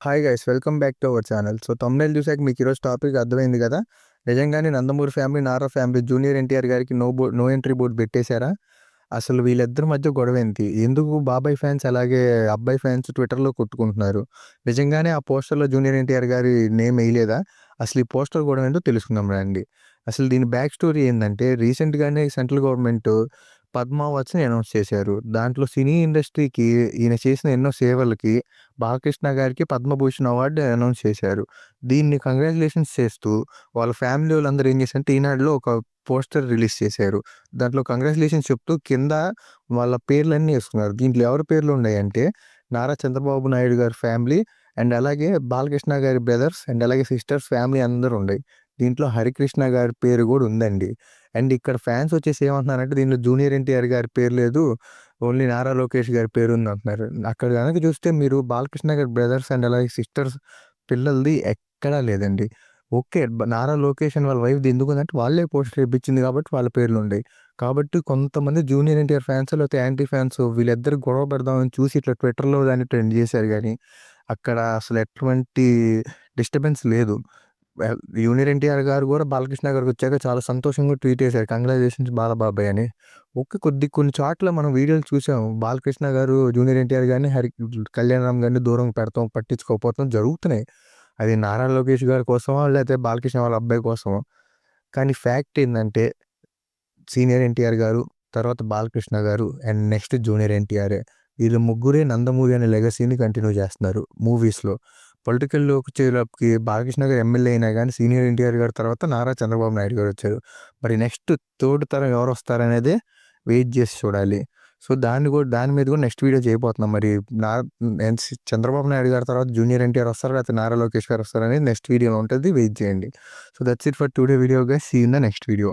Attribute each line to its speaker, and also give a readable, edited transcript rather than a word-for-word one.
Speaker 1: Hi guys welcome back to our channel. So thumbnail చూసాక మీకు ఈరోజు టాపిక్ అర్థమైంది కదా. నిజంగానే Nandamuri family, Nara family junior NTR గారికి నో ఎంట్రీ బోర్డు పెట్టేశారా? అసలు వీళ్ళిద్దరి మధ్య గొడవ ఏంటి? ఎందుకు బాబాయ్ ఫ్యాన్స్ అలాగే అబ్బాయి ఫ్యాన్స్ ట్విట్టర్లో కొట్టుకుంటున్నారు? నిజంగానే ఆ పోస్టర్లో జూనియర్ ఎన్టీఆర్ గారి నేమ్ వేయలేదా? అసలు ఈ పోస్టర్ గొడవ ఏంటో తెలుసుకుందాం రండి. అసలు దీని బ్యాక్ స్టోరీ ఏంటంటే, రీసెంట్గానే సెంట్రల్ గవర్నమెంట్ పద్మావత్స్ని అనౌన్స్ చేశారు. దాంట్లో సినీ ఇండస్ట్రీకి ఈయన చేసిన ఎన్నో సేవలకి బాలకృష్ణ గారికి పద్మభూషణ్ అవార్డు అనౌన్స్ చేశారు. దీన్ని కంగ్రాచ్యులేషన్స్ చేస్తూ వాళ్ళ ఫ్యామిలీ వాళ్ళందరూ ఏం చేశారంటే ఈనాడులో ఒక పోస్టర్ రిలీజ్ చేశారు. దాంట్లో కంగ్రాచ్యులేషన్స్ చెప్తూ కింద వాళ్ళ పేర్లన్నీ వేసుకున్నారు. దీంట్లో ఎవరి పేర్లు ఉన్నాయంటే నారా చంద్రబాబు నాయుడు గారి ఫ్యామిలీ అండ్ అలాగే బాలకృష్ణ గారి బ్రదర్స్ అండ్ అలాగే సిస్టర్స్ ఫ్యామిలీ అందరూ ఉన్నాయి. దీంట్లో హరికృష్ణ గారి పేరు కూడా ఉందండి. అండ్ ఇక్కడ ఫ్యాన్స్ వచ్చేసి ఏమంటున్నారంటే దీంట్లో జూనియర్ ఎన్టీఆర్ గారి పేరు లేదు, ఓన్లీ నారా లోకేష్ గారి పేరు ఉంది అంటున్నారు. అక్కడ కనుక చూస్తే మీరు బాలకృష్ణ గారి బ్రదర్స్ అండ్ అలాగే సిస్టర్స్ పిల్లలది ఎక్కడా లేదండి. ఓకే. నారా లోకేష్ అండ్ వాళ్ళ వైఫ్‌ది ఎందుకుందంటే వాళ్ళే పోస్టర్ ఏపించింది కాబట్టి వాళ్ళ పేర్లు ఉండయి. కాబట్టి కొంతమంది జూనియర్ ఎన్టీఆర్ ఫ్యాన్స్ లేకపోతే యాంటీ ఫ్యాన్స్ వీళ్ళిద్దరు గొడవ పెడదామని చూసి ఇట్లా ట్విట్టర్‌లో దాన్ని ట్రెండ్ చేశారు గానీ, అక్కడ అసలు ఎటువంటి డిస్టర్బెన్స్ లేదు. జూనియర్ ఎన్టీఆర్ గారు కూడా బాలకృష్ణ గారికొచ్చాక చాలా సంతోషంగా ట్వీట్ చేశారు. కంగ్రాచ్యులేషన్స్ బాలబాబాయ్ అని. ఓకే. కొన్ని చోట్ల మనం వీడియోలు చూసాం. బాలకృష్ణ గారు, జూనియర్ ఎన్టీఆర్ గారిని, కళ్యాణరామ్ గారిని దూరం పెడతాం, పట్టించుకోకపోవడం జరుగుతున్నాయి. అది నారా లోకేష్ గారి కోసమో, లేతే బాలకృష్ణ వాళ్ళ అబ్బాయి కోసమో. కానీ ఫ్యాక్ట్ ఏందంటే, సీనియర్ ఎన్టీఆర్ గారు, తర్వాత బాలకృష్ణ గారు అండ్ నెక్స్ట్ జూనియర్ ఎన్టీఆరే. వీళ్ళు ముగ్గురే నందమూరి అనే లెగసీని కంటిన్యూ చేస్తున్నారు మూవీస్‌లో. పొలిటికల్‌లోకి వచ్చేటప్పటికి బాలకృష్ణ గారు ఎమ్మెల్యే అయినా గానీ, సీనియర్ ఎన్టీఆర్ గారి తర్వాత నారా చంద్రబాబు నాయుడు గారు వచ్చారు. మరి నెక్స్ట్ థర్డ్ తరం ఎవరొస్తారనేదే వెయిట్ చేసి చూడాలి. సో, దాని మీద కూడా నెక్స్ట్ వీడియో చేయబోతున్నాం. మరి నా చంద్రబాబు నాయుడు గారి తర్వాత జూనియర్ ఎన్టీఆర్ వస్తారా? లేకపోతే నారా లోకేష్ గారు వస్తారా? అనేది నెక్స్ట్ వీడియోలో ఉంటది. వెయిట్ చేయండి. So, that's it for today video guys. See you in the next video.